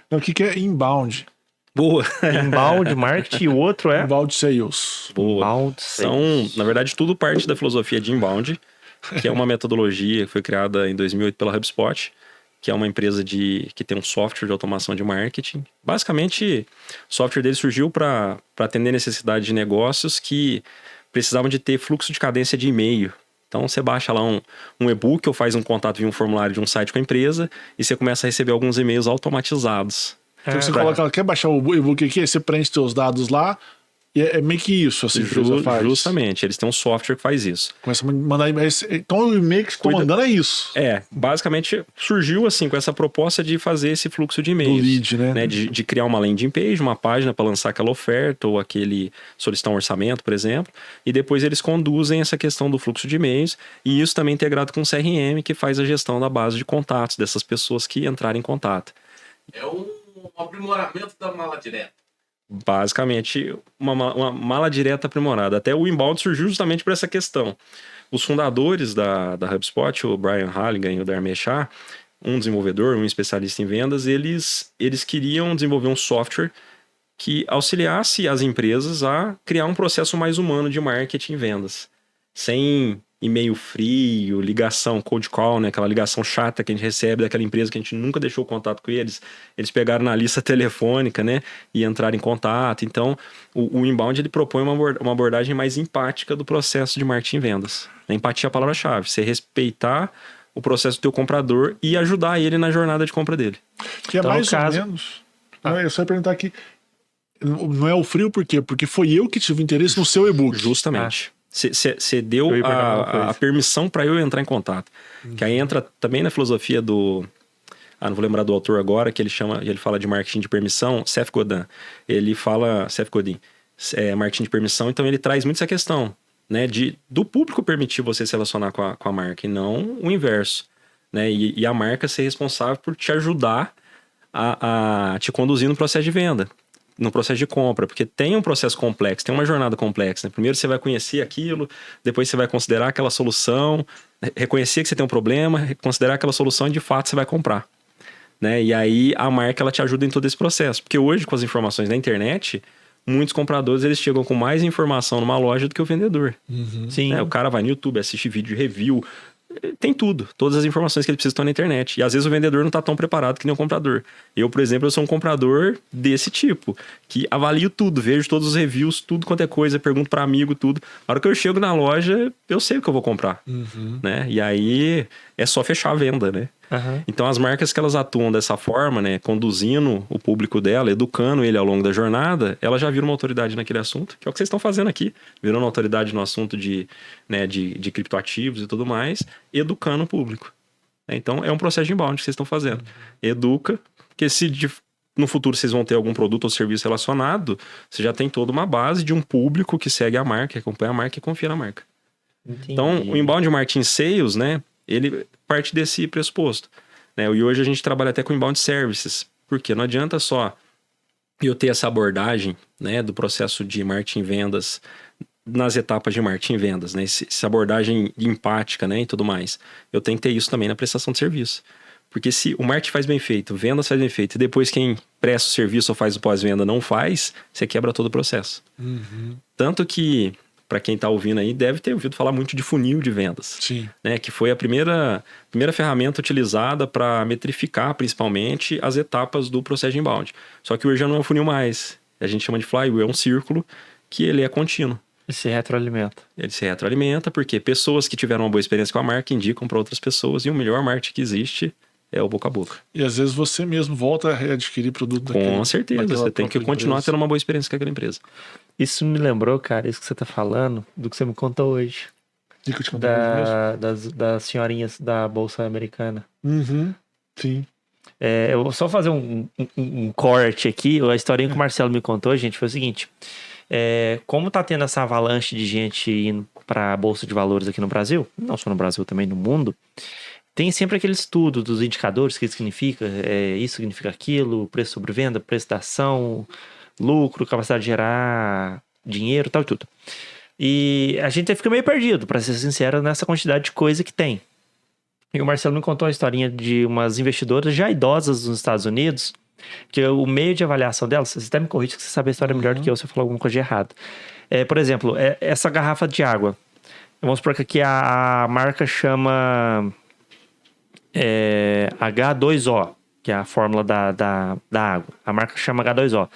Não, o que é inbound? Boa. Inbound marketing e o outro é? Inbound sales. Boa. Inbound São, sales. na verdade, tudo parte da filosofia de inbound, que é uma metodologia que foi criada em 2008 pela HubSpot, que é uma empresa que tem um software de automação de marketing. Basicamente, o software dele surgiu para atender necessidade de negócios que precisavam de ter fluxo de cadência de e-mail. Então, você baixa lá um e-book ou faz um contato via um formulário de um site com a empresa e você começa a receber alguns e-mails automatizados. Então você coloca, quer baixar o e-book aqui, aí você preenche seus dados lá, e é meio que isso, assim, que você faz. Justamente, eles têm um software que faz isso. Começa a mandar e-mails. Então o e-mail que estou mandando é isso. Basicamente surgiu assim com essa proposta de fazer esse fluxo de e-mails. Do lead, né? De criar uma landing page, uma página para lançar aquela oferta ou aquele solicitar um orçamento, por exemplo. E depois eles conduzem essa questão do fluxo de e-mails. E isso também integrado com o CRM, que faz a gestão da base de contatos dessas pessoas que entrarem em contato. É um aprimoramento da mala direta. Basicamente, uma mala direta aprimorada. Até o inbound surgiu justamente por essa questão. Os fundadores da HubSpot, o Brian Halligan e o Dharmesh Shah, um desenvolvedor, um especialista em vendas, eles queriam desenvolver um software que auxiliasse as empresas a criar um processo mais humano de marketing e vendas. Sem e-mail frio, ligação, cold call, né? Aquela ligação chata que a gente recebe daquela empresa que a gente nunca deixou contato com eles. Eles pegaram na lista telefônica, né? E entraram em contato. Então, o inbound, ele propõe uma abordagem mais empática do processo de marketing e vendas. A empatia é a palavra-chave. Você respeitar o processo do teu comprador e ajudar ele na jornada de compra dele. Que é então, mais ou menos... Eu só ia perguntar aqui, não é o frio por quê? Porque foi eu que tive interesse no seu e-book. Justamente. Você deu a permissão para eu entrar em contato. Que aí entra também na filosofia do... não vou lembrar do autor agora, que ele fala de marketing de permissão, Seth Godin. Seth Godin, marketing de permissão, então ele traz muito essa questão, né? Do público permitir você se relacionar com a marca, e não o inverso. Né? E a marca ser responsável por te ajudar a te conduzir no processo de venda. No processo de compra, porque tem um processo complexo, tem uma jornada complexa, né? Primeiro você vai conhecer aquilo, depois você vai considerar aquela solução, reconhecer que você tem um problema, considerar aquela solução e de fato você vai comprar, né? E aí a marca, ela te ajuda em todo esse processo, porque hoje com as informações da internet, muitos compradores, eles chegam com mais informação numa loja do que o vendedor. Sim. Né? O cara vai no YouTube, assiste vídeo de review, tem tudo, todas as informações que ele precisa estão na internet. E às vezes o vendedor não está tão preparado que nem o comprador. Eu, por exemplo, eu sou um comprador desse tipo, que avalio tudo, vejo todos os reviews, tudo quanto é coisa, pergunto para amigo, tudo. Na hora que eu chego na loja, eu sei o que eu vou comprar. Né? E aí é só fechar a venda, né? Então as marcas que elas atuam dessa forma, né, conduzindo o público dela, educando ele ao longo da jornada, ela já vira uma autoridade naquele assunto, que é o que vocês estão fazendo aqui, virando autoridade no assunto de criptoativos e tudo mais, educando o público. Então é um processo de inbound que vocês estão fazendo. Educa, porque se no futuro vocês vão ter algum produto ou serviço relacionado, você já tem toda uma base de um público que segue a marca, que acompanha a marca e confia na marca. Entendi. Então o inbound marketing sales, né, ele parte desse pressuposto, né? E hoje a gente trabalha até com inbound services, porque não adianta só eu ter essa abordagem, né, do processo de marketing e vendas nas etapas de marketing e vendas, né? Essa abordagem empática, né, e tudo mais. Eu tenho que ter isso também na prestação de serviço. Porque se o marketing faz bem feito, vendas faz bem feito, e depois quem presta o serviço ou faz o pós-venda não faz, você quebra todo o processo. Tanto que, para quem está ouvindo aí, deve ter ouvido falar muito de funil de vendas. Sim. Né? Que foi a primeira ferramenta utilizada para metrificar, principalmente, as etapas do processo de inbound. Só que hoje já não é um funil mais. A gente chama de flywheel, é um círculo que ele é contínuo. E se retroalimenta. Ele se retroalimenta porque pessoas que tiveram uma boa experiência com a marca indicam para outras pessoas, e o melhor marketing que existe é o boca a boca. E às vezes você mesmo volta a readquirir produto Com certeza, você tem que continuar tendo uma boa experiência com aquela empresa. Isso me lembrou, cara, isso que você tá falando, do que você me contou hoje. E que eu te contei hoje mesmo? Das senhorinhas da Bolsa Americana. Sim. Eu vou só fazer um corte aqui. A historinha que o Marcelo me contou, gente, foi o seguinte. Como tá tendo essa avalanche de gente indo pra Bolsa de Valores aqui no Brasil, não só no Brasil, também no mundo, tem sempre aquele estudo dos indicadores, o que significa, isso significa aquilo, preço sobre venda, preço da ação, lucro, capacidade de gerar dinheiro, tal e tudo. E a gente fica meio perdido, pra ser sincero, nessa quantidade de coisa que tem. E o Marcelo me contou uma historinha de umas investidoras já idosas nos Estados Unidos, Porque o meio de avaliação dela, você até me corrige que você sabe a história melhor do que eu, se eu falar alguma coisa de errado. Por exemplo, essa garrafa de água. Vamos supor que aqui a marca chama H2O, que é a fórmula da água. A marca chama H2O.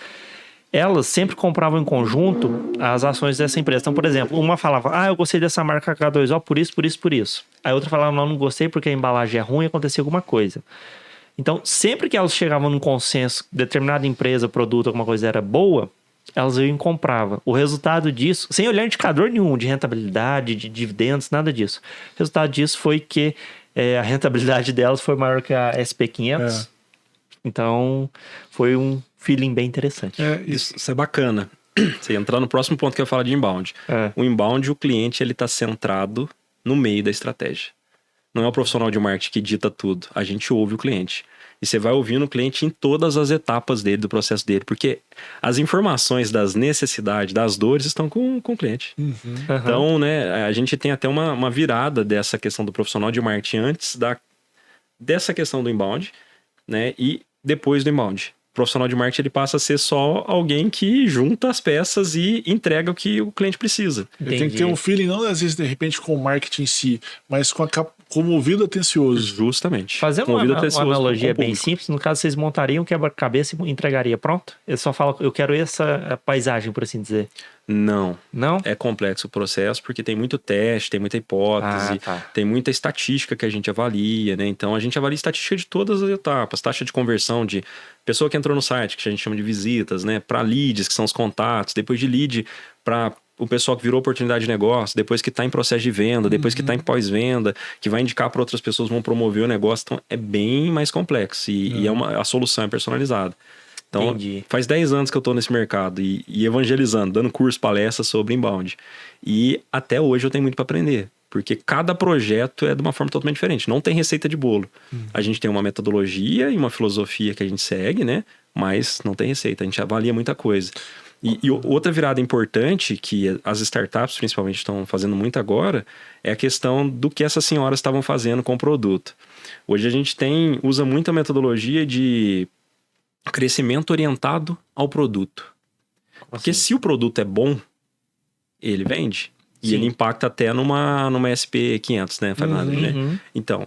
Elas sempre compravam em conjunto as ações dessa empresa. Então, por exemplo, uma falava, eu gostei dessa marca H2O por isso, por isso, por isso. A outra falava, não gostei porque a embalagem é ruim e aconteceu alguma coisa. Então, sempre que elas chegavam num consenso, determinada empresa, produto, alguma coisa era boa, elas iam e compravam. O resultado disso, sem olhar indicador nenhum de rentabilidade, de dividendos, nada disso. O resultado disso foi que a rentabilidade delas foi maior que a SP500. Então, foi um feeling bem interessante. Isso é bacana. Você entrar no próximo ponto que eu falo de inbound. O inbound, o cliente, ele tá centrado no meio da estratégia. Não é o profissional de marketing que dita tudo. A gente ouve o cliente. E você vai ouvindo o cliente em todas as etapas dele, do processo dele. Porque as informações das necessidades, das dores, estão com o cliente. Então, né, a gente tem até uma virada dessa questão do profissional de marketing antes dessa questão do inbound, né, e depois do inbound. O profissional de marketing ele passa a ser só alguém que junta as peças e entrega o que o cliente precisa. Ele tem que ter um feeling, não às vezes de repente com o marketing em si, mas com o ouvido atencioso. Justamente. Fazendo uma analogia bem simples, no caso vocês montariam um quebra-cabeça e entregaria pronto? Ele só fala, eu quero essa paisagem, por assim dizer. Não. Não? É complexo o processo porque tem muito teste, tem muita hipótese, tem muita estatística que a gente avalia, né? Então a gente avalia estatística de todas as etapas, taxa de conversão de pessoa que entrou no site, que a gente chama de visitas, né? Para leads, que são os contatos, depois de lead para o pessoal que virou oportunidade de negócio, depois que está em processo de venda, depois que está em pós-venda, que vai indicar para outras pessoas, vão promover o negócio. Então é bem mais complexo e a solução é personalizada. Então, faz 10 anos que eu estou nesse mercado e evangelizando, dando curso, palestras sobre inbound. E até hoje eu tenho muito para aprender, porque cada projeto é de uma forma totalmente diferente. Não tem receita de bolo. A gente tem uma metodologia e uma filosofia que a gente segue, né? Mas não tem receita, a gente avalia muita coisa. E outra virada importante que as startups principalmente estão fazendo muito agora é a questão do que essas senhoras estavam fazendo com o produto. Hoje a gente usa muito a metodologia de crescimento orientado ao produto. Porque se o produto é bom, ele vende. E ele impacta até numa SP500, né, Fernando? Né? Então,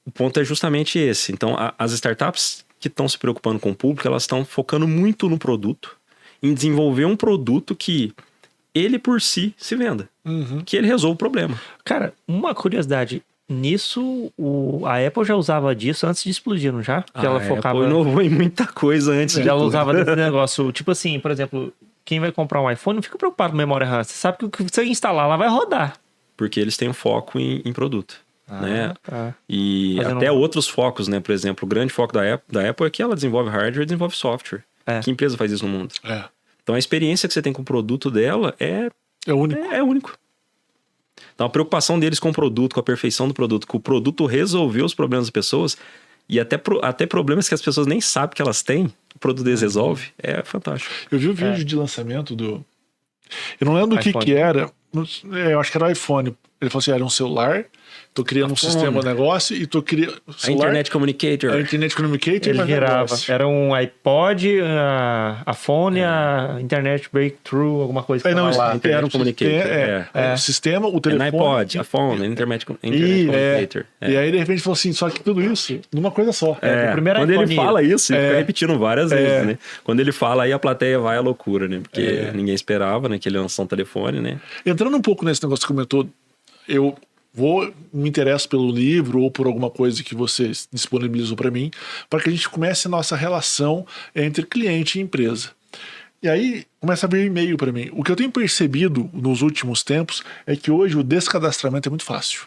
o ponto é justamente esse. Então, as startups que estão se preocupando com o público, elas estão focando muito no produto, em desenvolver um produto que ele por si se venda. Que ele resolva o problema. Cara, uma curiosidade. Nisso, a Apple já usava disso antes de explodir, não já? Que ela focava... Apple inovou em muita coisa antes de ela tudo. usava desse negócio. Tipo assim, por exemplo, quem vai comprar um iPhone não fica preocupado com memória RAM. Você sabe que o que você instalar lá vai rodar. Porque eles têm um foco em produto. Né? E Fazendo até outros focos, né? Por exemplo, o grande foco da Apple é que ela desenvolve hardware e desenvolve software. Que empresa faz isso no mundo? Então a experiência que você tem com o produto dela é único. Então a preocupação deles com o produto, com a perfeição do produto, com o produto resolver os problemas das pessoas e até problemas que as pessoas nem sabem que elas têm, o produto deles resolve, é fantástico. Eu vi o vídeo de lançamento eu não lembro do que era, eu acho que era o iPhone. Ele falou assim, era um celular, tô criando um sistema de negócio e tô criando... A Internet Communicator. A Internet Communicator. Ele gerava. Era um iPod, a phone, a Internet Breakthrough, alguma coisa que não, lá. era um Communicator. O sistema, o telefone... iPod, a phone, a Internet Communicator. E aí, de repente, falou assim, só que tudo isso numa coisa só. Quando ele fala isso, ele fica repetindo várias vezes, né? Quando ele fala, aí a plateia vai à loucura, né? Porque ninguém esperava, né? Que ele lançou um telefone, né? Entrando um pouco nesse negócio que você comentou, eu me interesso pelo livro ou por alguma coisa que você disponibilizou para mim, para que a gente comece a nossa relação entre cliente e empresa. E aí começa a vir e-mail para mim. O que eu tenho percebido nos últimos tempos é que hoje o descadastramento é muito fácil.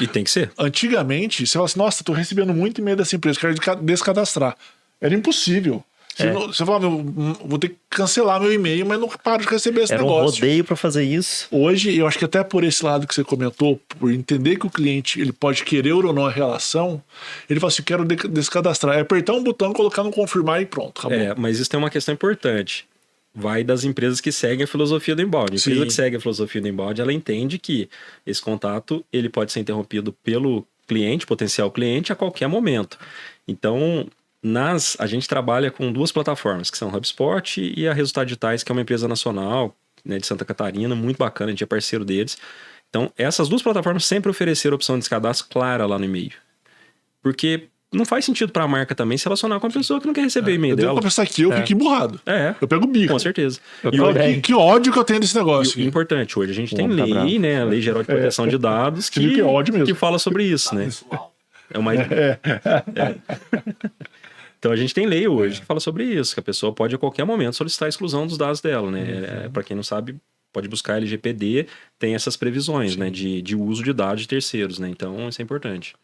E tem que ser. Antigamente, você fala assim, nossa, tô recebendo muito e-mail dessa empresa, quero descadastrar. Era impossível. Você fala, vou ter que cancelar meu e-mail, mas não paro de receber esse negócio. Era um rodeio para fazer isso. Hoje, eu acho que até por esse lado que você comentou, por entender que o cliente ele pode querer ou não a relação, ele fala assim, quero descadastrar. É apertar um botão, colocar no confirmar e pronto, acabou. Mas isso tem uma questão importante. Vai das empresas que seguem a filosofia do inbound. A empresa que segue a filosofia do inbound, ela entende que esse contato ele pode ser interrompido pelo cliente, potencial cliente, a qualquer momento. Então, A gente trabalha com 2 plataformas, que são o HubSpot e a Resultados Digitais, que é uma empresa nacional, né, de Santa Catarina, muito bacana, a gente é parceiro deles. Então, essas 2 plataformas sempre ofereceram a opção de cadastro clara lá no e-mail. Porque não faz sentido para a marca também se relacionar com uma pessoa que não quer receber e-mail eu dela. devo confessar que eu fico emburrado. Eu pego bico. Com certeza. Que ódio que eu tenho desse negócio. E o importante, hoje a gente tem lei, né? A Lei Geral de Proteção de Dados que fala sobre isso, né? É o mais... Então a gente tem lei hoje que fala sobre isso, que a pessoa pode a qualquer momento solicitar a exclusão dos dados dela, né? Para quem não sabe, pode buscar a LGPD, tem essas previsões, né? De uso de dados de terceiros, né? Então isso é importante.